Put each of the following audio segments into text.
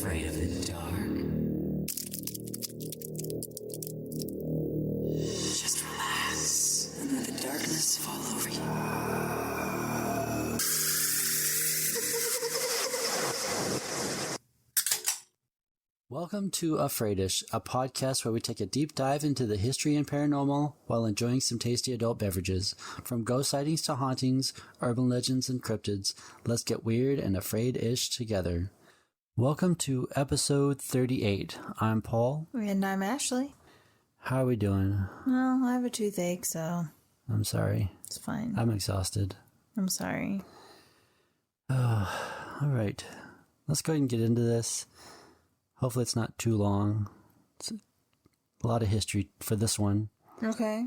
afraid of the dark? Just relax and let the darkness fall over you. Welcome to Afraidish, a podcast where we take a deep dive into the history and paranormal while enjoying some tasty adult beverages. From ghost sightings to hauntings, urban legends and cryptids, let's get weird and afraid-ish together. Welcome to episode 38. I'm Paul. And I'm Ashley. How are we doing? Well, I have a toothache, so... I'm sorry. It's fine. I'm exhausted. I'm sorry. All right. Let's go ahead and get into this. Hopefully it's not too long. It's a lot of history for this one. Okay.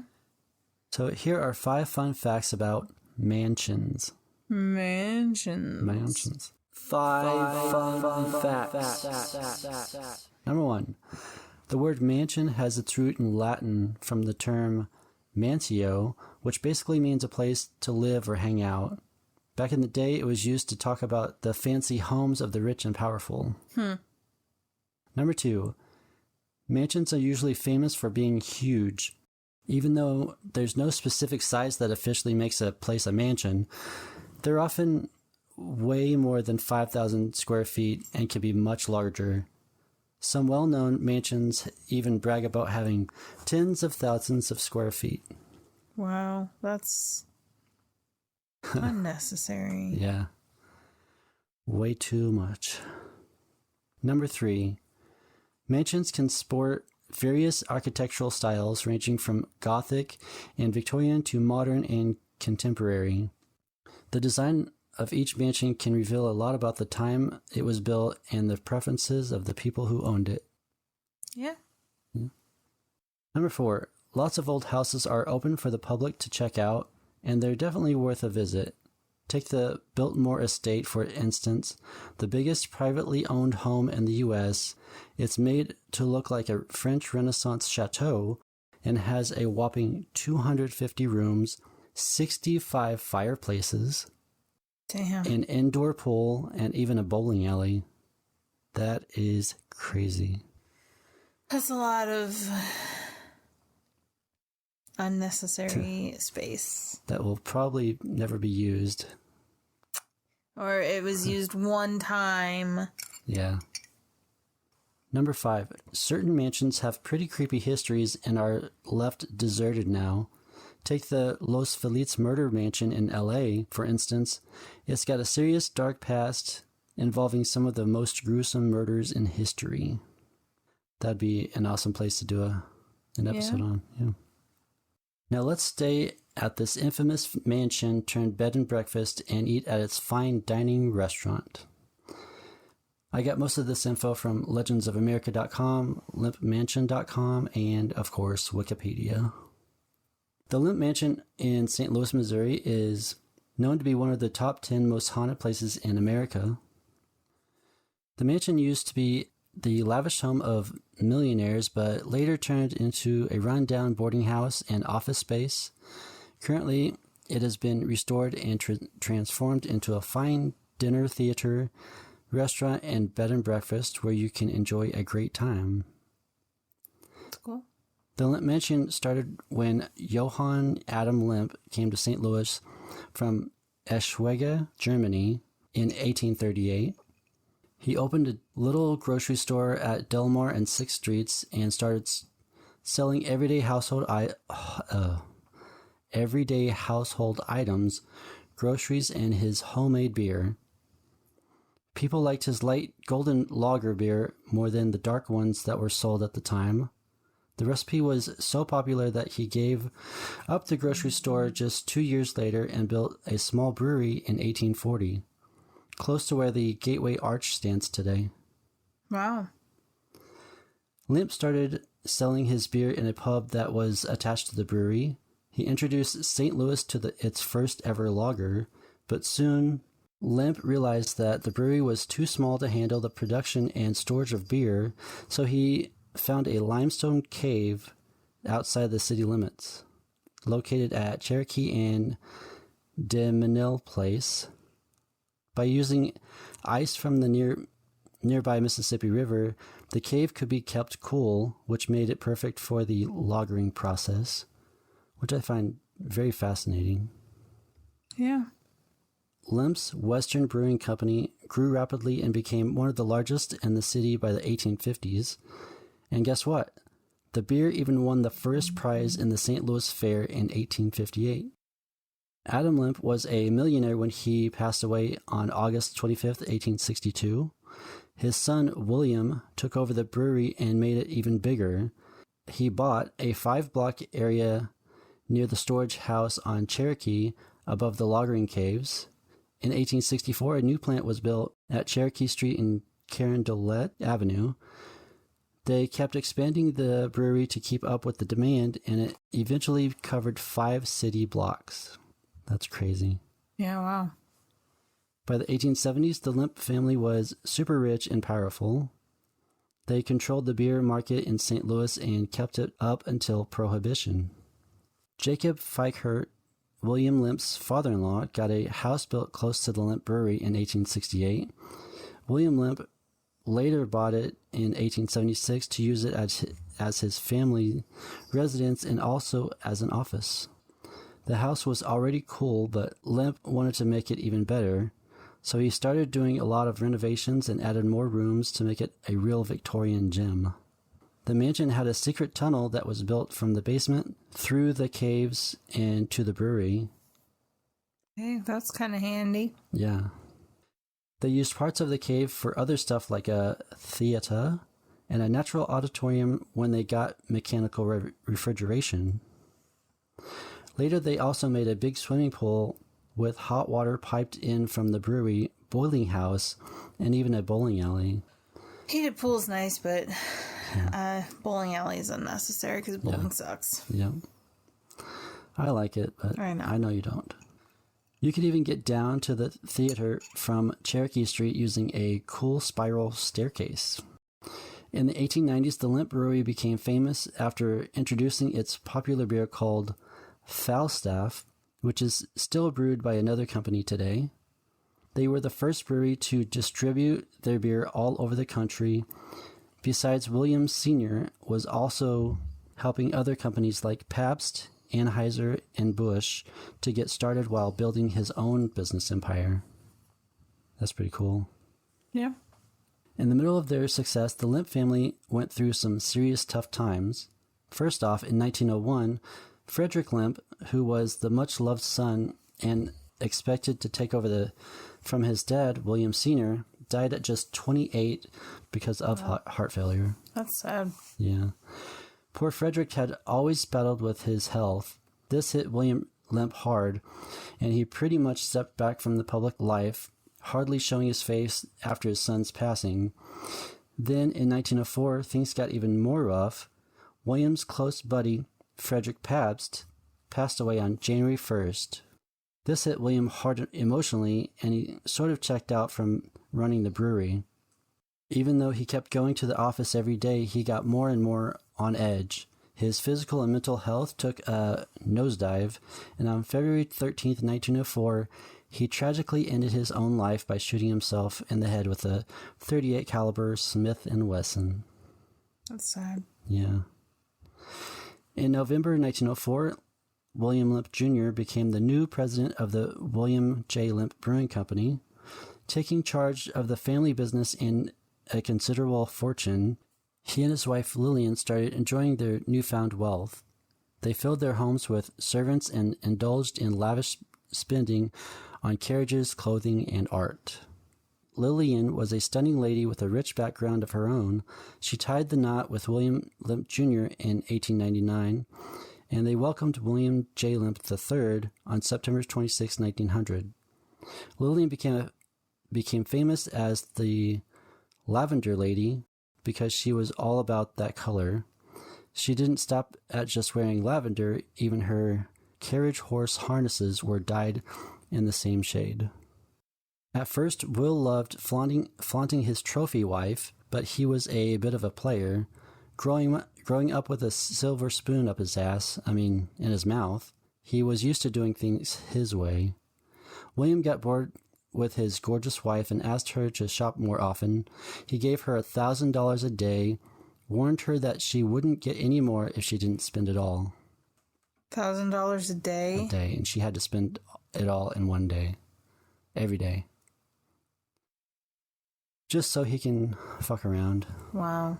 So here are 5 fun facts about mansions. Mansions. 5 fun facts. Number 1. The word mansion has its root in Latin from the term mansio, which basically means a place to live or hang out. Back in the day, it was used to talk about the fancy homes of the rich and powerful. Number 2. Mansions are usually famous for being huge. Even though there's no specific size that officially makes a place a mansion, they're often way more than 5,000 square feet and can be much larger. Some well-known mansions even brag about having tens of thousands of square feet. Wow, that's unnecessary. Yeah. Way too much. Number 3. Mansions can sport various architectural styles ranging from Gothic and Victorian to modern and contemporary. The design of each mansion can reveal a lot about the time it was built and the preferences of the people who owned it. Yeah. Number 4. Lots of old houses are open for the public to check out, and they're definitely worth a visit. Take the Biltmore Estate, for instance, the biggest privately owned home in the U.S. It's made to look like a French Renaissance chateau and has a whopping 250 rooms, 65 fireplaces, Damn. an indoor pool, and even a bowling alley. That is crazy. That's a lot of unnecessary space. That will probably never be used. Or it was used one time. Yeah. Number 5. Certain mansions have pretty creepy histories and are left deserted now. Take the Los Feliz murder mansion in LA, for instance. It's got a serious dark past involving some of the most gruesome murders in history. That'd be an awesome place to do an episode on. Yeah. Now let's stay at this infamous mansion turned bed and breakfast and eat at its fine dining restaurant. I got most of this info from legendsofamerica.com, lempmansion.com, and, of course, Wikipedia. The Lemp Mansion in St. Louis, Missouri is known to be one of the top 10 most haunted places in America. The mansion used to be the lavish home of millionaires, but later turned into a run-down boarding house and office space. Currently, it has been restored and transformed into a fine dinner theater, restaurant, and bed and breakfast where you can enjoy a great time. That's cool. The Lemp Mansion started when Johann Adam Lemp came to St. Louis from Eschwege, Germany in 1838. He opened a little grocery store at Delmar and 6th Streets and started selling everyday household items, groceries, and his homemade beer. People liked his light golden lager beer more than the dark ones that were sold at the time. The recipe was so popular that he gave up the grocery store just 2 years later and built a small brewery in 1840, close to where the Gateway Arch stands today. Wow. Lemp started selling his beer in a pub that was attached to the brewery. He introduced St. Louis to its first ever lager, but soon Lemp realized that the brewery was too small to handle the production and storage of beer, so he found a limestone cave outside the city limits, located at Cherokee and DeMenil Place. By using ice from the nearby Mississippi River, the cave could be kept cool, which made it perfect for the lagering process, which I find very fascinating. Yeah. Lemp's Western Brewing Company grew rapidly and became one of the largest in the city by the 1850s. And guess what? The beer even won the first prize in the St. Louis Fair in 1858. Adam Lemp was a millionaire when he passed away on August 25th, 1862. His son, William, took over the brewery and made it even bigger. He bought a 5-block area near the storage house on Cherokee above the lagering caves. In 1864, a new plant was built at Cherokee Street and Carondelet Avenue. They kept expanding the brewery to keep up with the demand, and it eventually covered 5 city blocks. That's crazy. Yeah, wow. By the 1870s, the Lemp family was super rich and powerful. They controlled the beer market in St. Louis and kept it up until Prohibition. Jacob Feichert, William Lemp's father-in-law, got a house built close to the Lemp Brewery in 1868. William Lemp later bought it in 1876 to use it as his family residence and also as an office. The house was already cool, but Lemp wanted to make it even better, so he started doing a lot of renovations and added more rooms to make it a real Victorian gem. The mansion had a secret tunnel that was built from the basement through the caves and to the brewery. Hey, that's kind of handy. Yeah. They used parts of the cave for other stuff like a theater and a natural auditorium when they got mechanical refrigeration. Later, they also made a big swimming pool with hot water piped in from the brewery, boiling house, and even a bowling alley. Heated pool's nice, but bowling alley is unnecessary because bowling sucks. Yeah. I like it, but I know you don't. You could even get down to the theater from Cherokee Street using a cool spiral staircase. In the 1890s, the Lemp Brewery became famous after introducing its popular beer called Falstaff, which is still brewed by another company today. They were the first brewery to distribute their beer all over the country. Besides, William Sr. was also helping other companies like Pabst, Anheuser, and Busch to get started while building his own business empire. That's pretty cool. Yeah. In the middle of their success, the Lemp family went through some serious tough times. First off, in 1901, Frederick Lemp, who was the much-loved son and expected to take over from his dad, William Sr., died at just 28 because of heart failure. That's sad. Yeah. Poor Frederick had always battled with his health. This hit William Lemp hard, and he pretty much stepped back from the public life, hardly showing his face after his son's passing. Then, in 1904, things got even more rough. William's close buddy, Frederick Pabst, passed away on January 1st. This hit William hard emotionally, and he sort of checked out from running the brewery. Even though he kept going to the office every day, he got more and more on edge. His physical and mental health took a nosedive, and on February 13th, 1904, he tragically ended his own life by shooting himself in the head with a .38 caliber Smith & Wesson. That's sad. Yeah. In November 1904, William Lemp Jr. became the new president of the William J. Lemp Brewing Company. Taking charge of the family business and a considerable fortune, he and his wife Lillian started enjoying their newfound wealth. They filled their homes with servants and indulged in lavish spending on carriages, clothing, and art. Lillian was a stunning lady with a rich background of her own. She tied the knot with William Lemp Jr. in 1899, and they welcomed William J. Lemp III on September 26, 1900. Lillian became famous as the Lavender Lady because she was all about that color. She didn't stop at just wearing lavender. Even her carriage horse harnesses were dyed in the same shade. At first, Will loved flaunting his trophy wife, but he was a bit of a player. Growing up with a silver spoon up his ass, in his mouth, he was used to doing things his way. William got bored with his gorgeous wife and asked her to shop more often. He gave her $1,000 a day, warned her that she wouldn't get any more if she didn't spend it all. $1,000 a day? A day, and she had to spend it all in one day. Every day. Just so he can fuck around. Wow.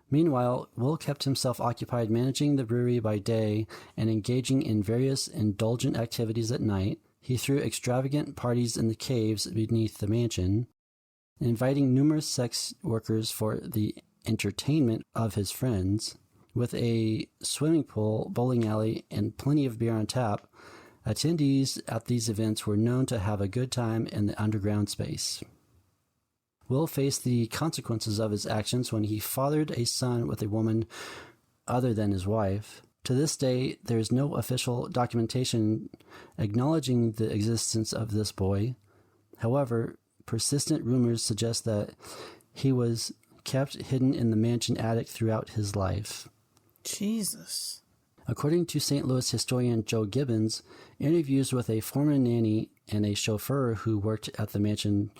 Meanwhile, Will kept himself occupied managing the brewery by day and engaging in various indulgent activities at night. He threw extravagant parties in the caves beneath the mansion, inviting numerous sex workers for the entertainment of his friends. With a swimming pool, bowling alley, and plenty of beer on tap, attendees at these events were known to have a good time in the underground space. Will faced the consequences of his actions when he fathered a son with a woman other than his wife. To this day, there is no official documentation acknowledging the existence of this boy. However, persistent rumors suggest that he was kept hidden in the mansion attic throughout his life. Jesus. According to St. Louis historian Joe Gibbons, interviews with a former nanny and a chauffeur who worked at the mansion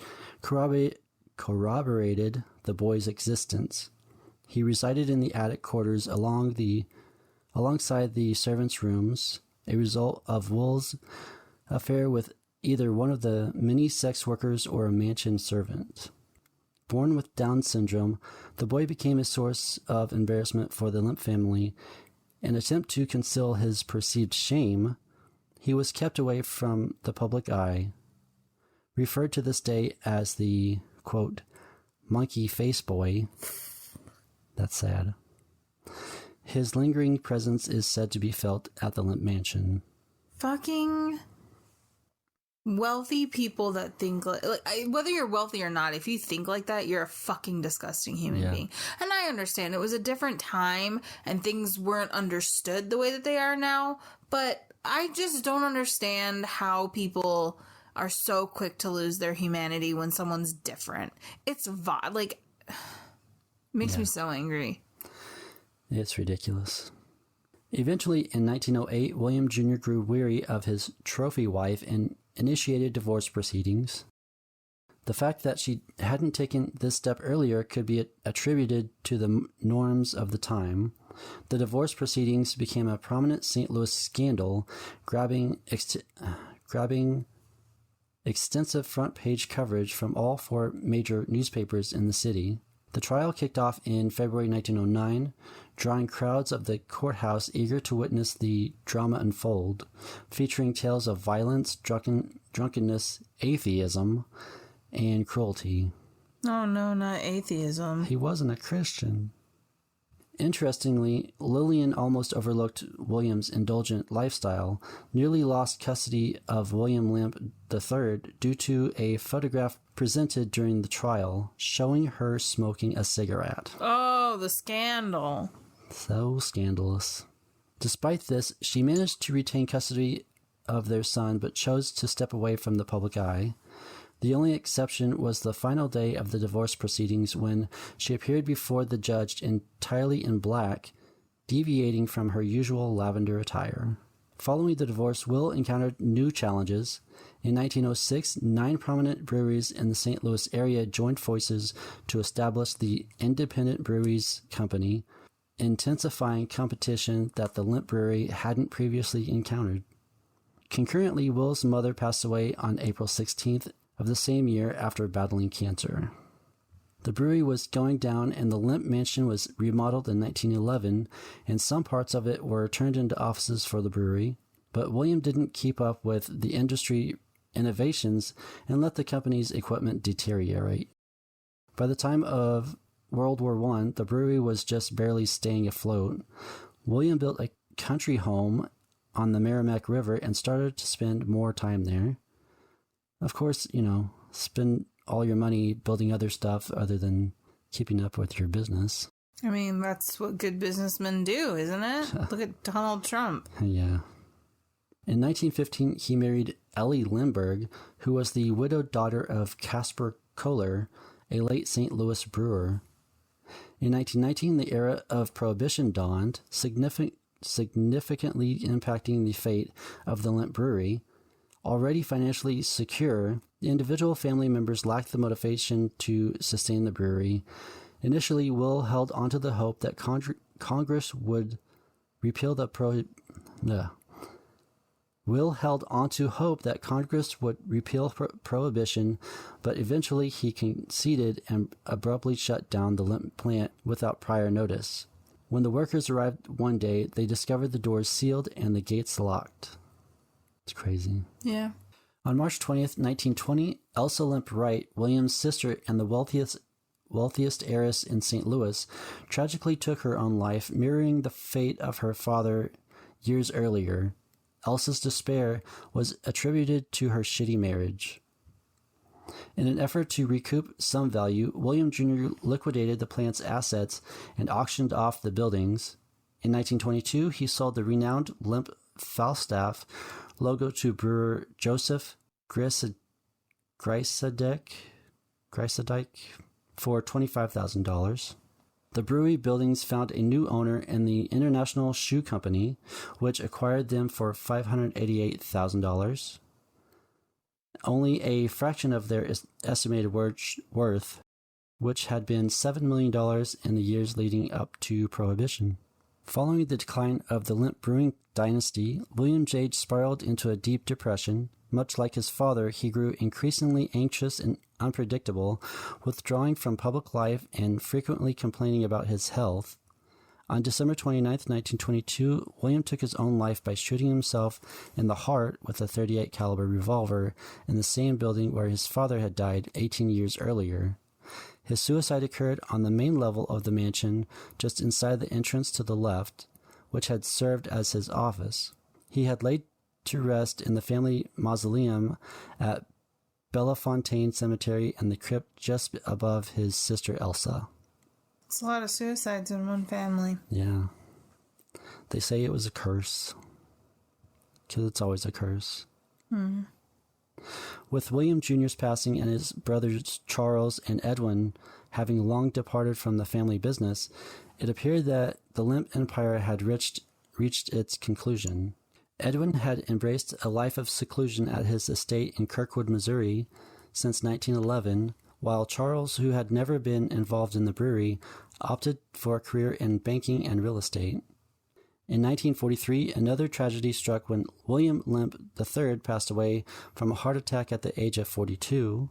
corroborated the boy's existence. He resided in the attic quarters alongside the servants' rooms, a result of Will's affair with either one of the many sex workers or a mansion servant. Born with Down syndrome, the boy became a source of embarrassment for the Lemp family. In an attempt to conceal his perceived shame, he was kept away from the public eye, referred to this day as the, quote, monkey face boy. That's sad. His lingering presence is said to be felt at the Lemp mansion. Fucking wealthy people that think like whether you're wealthy or not, if you think like that, you're a fucking disgusting human being. And I understand it was a different time and things weren't understood the way that they are now, but I just don't understand how people are so quick to lose their humanity when someone's different. It's makes me so angry. It's ridiculous. Eventually, in 1908, William Jr. grew weary of his trophy wife and initiated divorce proceedings. The fact that she hadn't taken this step earlier could be attributed to the norms of the time. The divorce proceedings became a prominent St. Louis scandal, grabbing extensive front-page coverage from all four major newspapers in the city. The trial kicked off in February 1909, drawing crowds of the courthouse eager to witness the drama unfold, featuring tales of violence, drunkenness, atheism, and cruelty. Oh no, not atheism. He wasn't a Christian. Interestingly, Lillian almost overlooked William's indulgent lifestyle, nearly lost custody of William Lemp III due to a photograph presented during the trial showing her smoking a cigarette. Oh, the scandal. So scandalous. Despite this, she managed to retain custody of their son but chose to step away from the public eye. The only exception was the final day of the divorce proceedings when she appeared before the judge entirely in black, deviating from her usual lavender attire. Following the divorce, Will encountered new challenges. In 1906, 9 prominent breweries in the St. Louis area joined forces to establish the Independent Breweries Company, intensifying competition that the Lemp Brewery hadn't previously encountered. Concurrently, Will's mother passed away on April 16th of the same year after battling cancer. The brewery was going down and the Lemp Mansion was remodeled in 1911, and some parts of it were turned into offices for the brewery, but William didn't keep up with the industry innovations and let the company's equipment deteriorate. By the time of World War I, the brewery was just barely staying afloat. William built a country home on the Merrimack River and started to spend more time there. Of course, spend all your money building other stuff other than keeping up with your business. I mean, that's what good businessmen do, isn't it? Look at Donald Trump. Yeah. In 1915, he married Ellie Lindbergh, who was the widowed daughter of Caspar Kohler, a late St. Louis brewer. In 1919, the era of Prohibition dawned, significantly impacting the fate of the Lemp Brewery. Already financially secure, the individual family members lacked the motivation to sustain the brewery. Initially, Will held onto the hope that Congress would repeal the prohibition, but eventually he conceded and abruptly shut down the Lemp plant without prior notice. When the workers arrived one day, they discovered the doors sealed and the gates locked. It's crazy. Yeah. On March 20th, 1920, Elsa Lemp Wright, William's sister and the wealthiest heiress in St. Louis, tragically took her own life, mirroring the fate of her father years earlier. Elsa's despair was attributed to her shitty marriage. In an effort to recoup some value, William Jr. liquidated the plant's assets and auctioned off the buildings. In 1922, he sold the renowned Lemp Falstaff logo to brewer Joseph Greisadike for $25,000. The brewery buildings found a new owner in the International Shoe Company, which acquired them for $588,000. Only a fraction of their estimated worth, which had been $7 million in the years leading up to Prohibition. Following the decline of the Lemp brewing dynasty, William J. spiraled into a deep depression. Much like his father, he grew increasingly anxious and unpredictable, withdrawing from public life and frequently complaining about his health. On December 29, 1922, William took his own life by shooting himself in the heart with a .38 caliber revolver in the same building where his father had died 18 years earlier. His suicide occurred on the main level of the mansion, just inside the entrance to the left, which had served as his office. He had laid to rest in the family mausoleum at Bellefontaine Cemetery in the crypt just above his sister Elsa. It's a lot of suicides in one family. Yeah. They say it was a curse. Because it's always a curse. Hmm. With William Jr.'s passing and his brothers Charles and Edwin having long departed from the family business, it appeared that the Lemp Empire had reached its conclusion. Edwin had embraced a life of seclusion at his estate in Kirkwood, Missouri, since 1911, while Charles, who had never been involved in the brewery, opted for a career in banking and real estate. In 1943, another tragedy struck when William Lemp III passed away from a heart attack at the age of 42.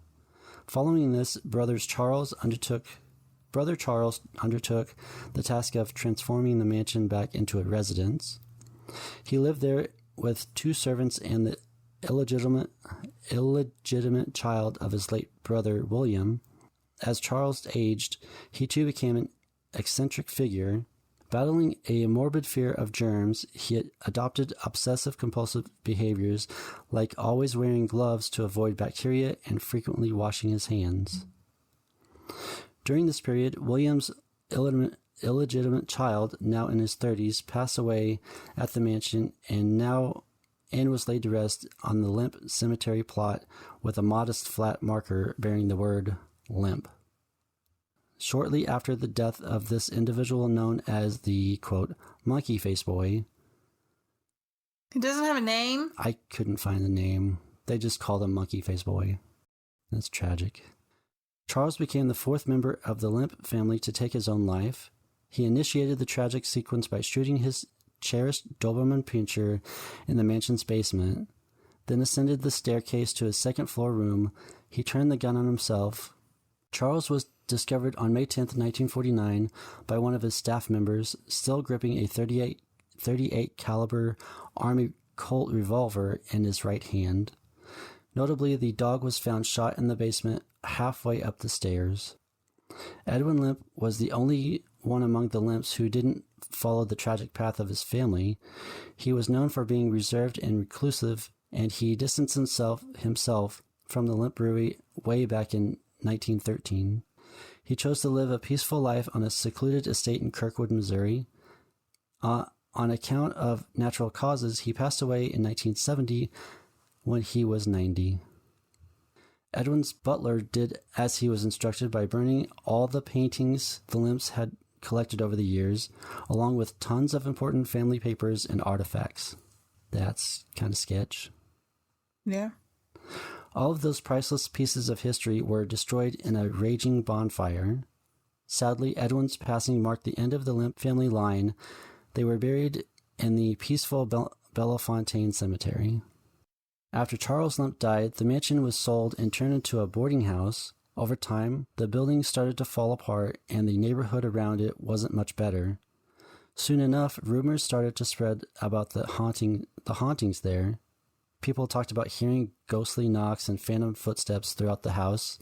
Following this, Brother Charles undertook the task of transforming the mansion back into a residence. He lived there with two servants and the illegitimate child of his late brother William. As Charles aged, he too became an eccentric figure. Battling a morbid fear of germs, he adopted obsessive-compulsive behaviors like always wearing gloves to avoid bacteria and frequently washing his hands. During this period, William's illegitimate child, now in his 30s, passed away at the mansion and was laid to rest on the Lemp cemetery plot with a modest flat marker bearing the word Lemp. Shortly after the death of this individual known as the, quote, monkey face boy. He doesn't have a name? I couldn't find the name. They just called him monkey face boy. That's tragic. Charles became the fourth member of the Lemp family to take his own life. He initiated the tragic sequence by shooting his cherished Doberman Pinscher in the mansion's basement, then ascended the staircase to his second-floor room. He turned the gun on himself. Charles was discovered on May 10, 1949, by one of his staff members, still gripping a .38 caliber Army Colt revolver in his right hand. Notably, the dog was found shot in the basement halfway up the stairs. Edwin Lemp was the only one among the Lemps who didn't follow the tragic path of his family. He was known for being reserved and reclusive, and he distanced himself from the Lemp Brewery way back in 1913. He chose to live a peaceful life on a secluded estate in Kirkwood, Missouri. On account of natural causes, he passed away in 1970 when he was 90. Edwin's butler did as he was instructed by burning all the paintings the Lemps had collected over the years, along with tons of important family papers and artifacts. That's kind of sketch. Yeah. All of those priceless pieces of history were destroyed in a raging bonfire. Sadly, Edwin's passing marked the end of the Lemp family line. They were buried in the peaceful Bellefontaine Cemetery. After Charles Lemp died, the mansion was sold and turned into a boarding house. Over time, the building started to fall apart, and the neighborhood around it wasn't much better. Soon enough, rumors started to spread about the hauntings there. People talked about hearing ghostly knocks and phantom footsteps throughout the house.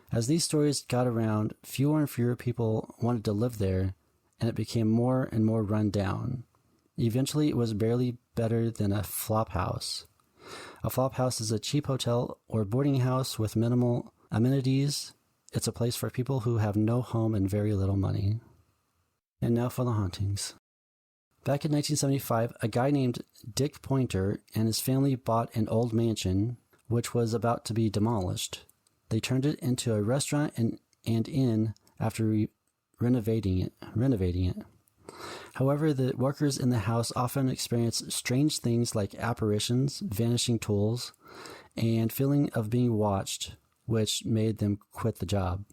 As these stories got around, fewer and fewer people wanted to live there, and it became more and more run down. Eventually, it was barely better than a flop house. A flop house is a cheap hotel or boarding house with minimal amenities. It's a place for people who have no home and very little money. And now for the hauntings. Back in 1975, a guy named Dick Pointer and his family bought an old mansion, which was about to be demolished. They turned it into a restaurant and inn after renovating it. However, the workers in the house often experienced strange things like apparitions, vanishing tools, and feeling of being watched, which made them quit the job.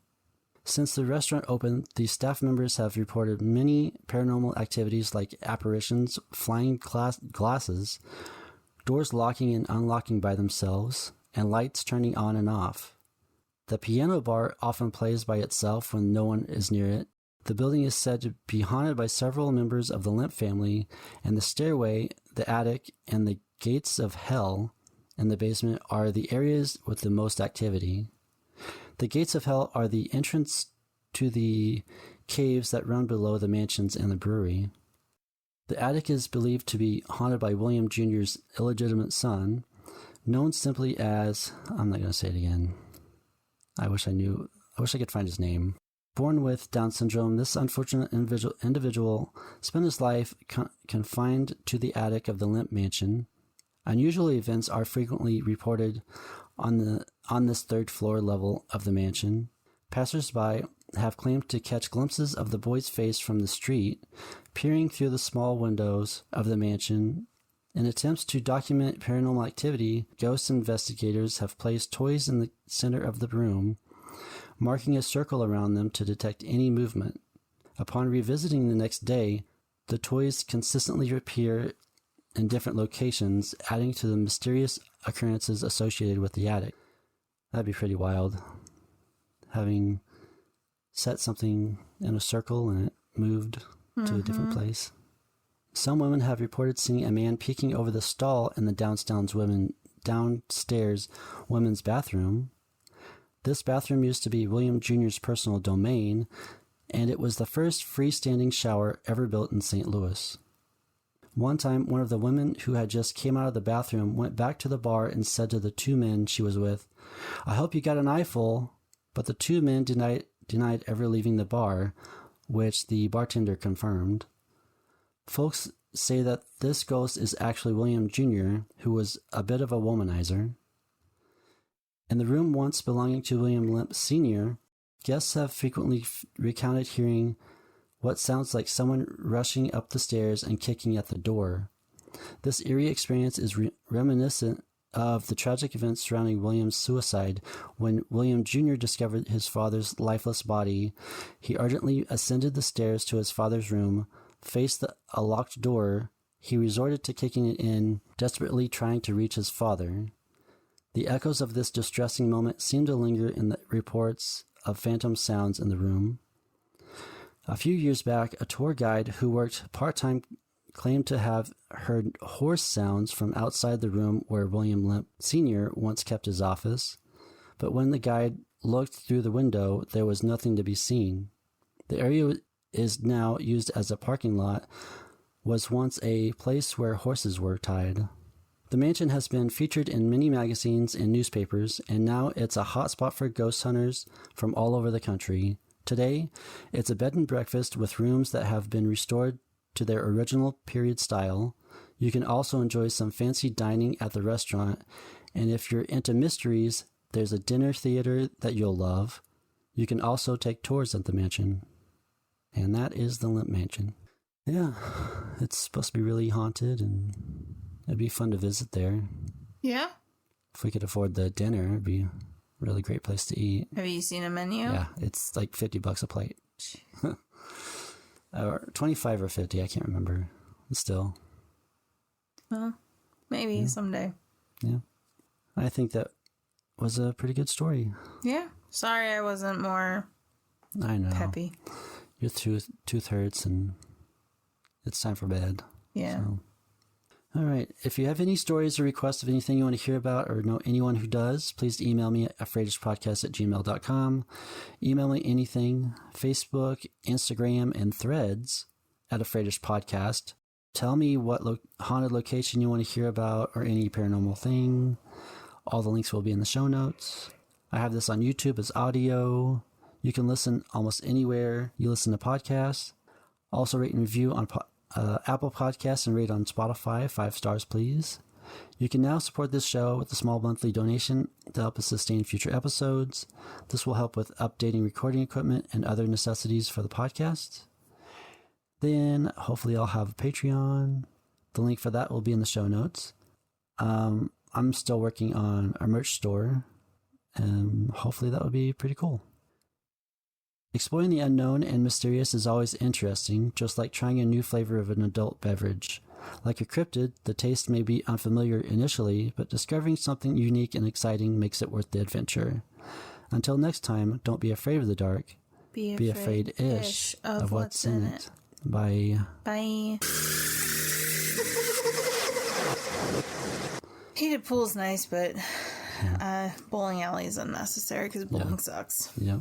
Since the restaurant opened, the staff members have reported many paranormal activities like apparitions, flying glasses, doors locking and unlocking by themselves, and lights turning on and off. The piano bar often plays by itself when no one is near it. The building is said to be haunted by several members of the Lemp family, and the stairway, the attic, and the gates of hell in the basement are the areas with the most activity. The gates of hell are the entrance to the caves that run below the mansions and the brewery. The attic is believed to be haunted by William Jr.'s illegitimate son, known simply as, I'm not going to say it again. I wish I could find his name. Born with Down syndrome, this unfortunate individual spent his life confined to the attic of the Lemp mansion. Unusual events are frequently reported on this third floor level of the mansion. Passers-by have claimed to catch glimpses of the boy's face from the street, peering through the small windows of the mansion. In attempts to document paranormal activity, ghost investigators have placed toys in the center of the room, marking a circle around them to detect any movement. Upon revisiting the next day, the toys consistently appear in different locations, adding to the mysterious occurrences associated with the attic. That'd be pretty wild. Having set something in a circle and it moved to a different place. Some women have reported seeing a man peeking over the stall in the downstairs women's bathroom. This bathroom used to be William Jr.'s personal domain, and it was the first freestanding shower ever built in St. Louis. One time, one of the women who had just came out of the bathroom went back to the bar and said to the two men she was with, "I hope you got an eyeful," but the two men denied ever leaving the bar, which the bartender confirmed. Folks say that this ghost is actually William Jr., who was a bit of a womanizer. In the room once belonging to William Lemp Sr., guests have frequently recounted hearing what sounds like someone rushing up the stairs and kicking at the door. This eerie experience is reminiscent of the tragic events surrounding William's suicide. When William Jr. discovered his father's lifeless body, he urgently ascended the stairs to his father's room, faced a locked door. He resorted to kicking it in, desperately trying to reach his father. The echoes of this distressing moment seem to linger in the reports of phantom sounds in the room. A few years back, a tour guide who worked part-time claimed to have heard horse sounds from outside the room where William Lemp Sr. once kept his office, but when the guide looked through the window, there was nothing to be seen. The area is now used as a parking lot, was once a place where horses were tied. The mansion has been featured in many magazines and newspapers, and now it's a hotspot for ghost hunters from all over the country. Today, it's a bed and breakfast with rooms that have been restored to their original period style. You can also enjoy some fancy dining at the restaurant, and if you're into mysteries, there's a dinner theater that you'll love. You can also take tours at the mansion. And that is the Lemp Mansion. Yeah, it's supposed to be really haunted, and it'd be fun to visit there. Yeah? If we could afford the dinner, it'd be a really great place to eat. Have you seen a menu? Yeah, it's like $50 a plate. Or 25 or 50, I can't remember. Still. Well, maybe someday. Yeah. I think that was a pretty good story. Yeah. Sorry I wasn't more I know. peppy. Your tooth hurts and it's time for bed. Yeah. So. All right. If you have any stories or requests of anything you want to hear about or know anyone who does, please email me at afraidishpodcast@gmail.com. Email me anything. Facebook, Instagram, and Threads at afraidishpodcast. Tell me what haunted location you want to hear about or any paranormal thing. All the links will be in the show notes. I have this on YouTube as audio. You can listen almost anywhere you listen to podcasts. Also rate and review on Apple Podcasts and rate on Spotify. 5 stars, please. You can now support this show with a small monthly donation to help us sustain future episodes. This will help with updating recording equipment and other necessities for the podcast. Then, hopefully, I'll have a Patreon. The link for that will be in the show notes. I'm still working on a merch store, and hopefully that would be pretty cool. Exploring the unknown and mysterious is always interesting, just like trying a new flavor of an adult beverage. Like a cryptid, the taste may be unfamiliar initially, but discovering something unique and exciting makes it worth the adventure. Until next time, don't be afraid of the dark. Be afraid-ish of what's in it. Bye. Bye. Heated pool's nice, but bowling alley is unnecessary because bowling sucks. Yep.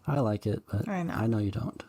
I like it, but I know you don't.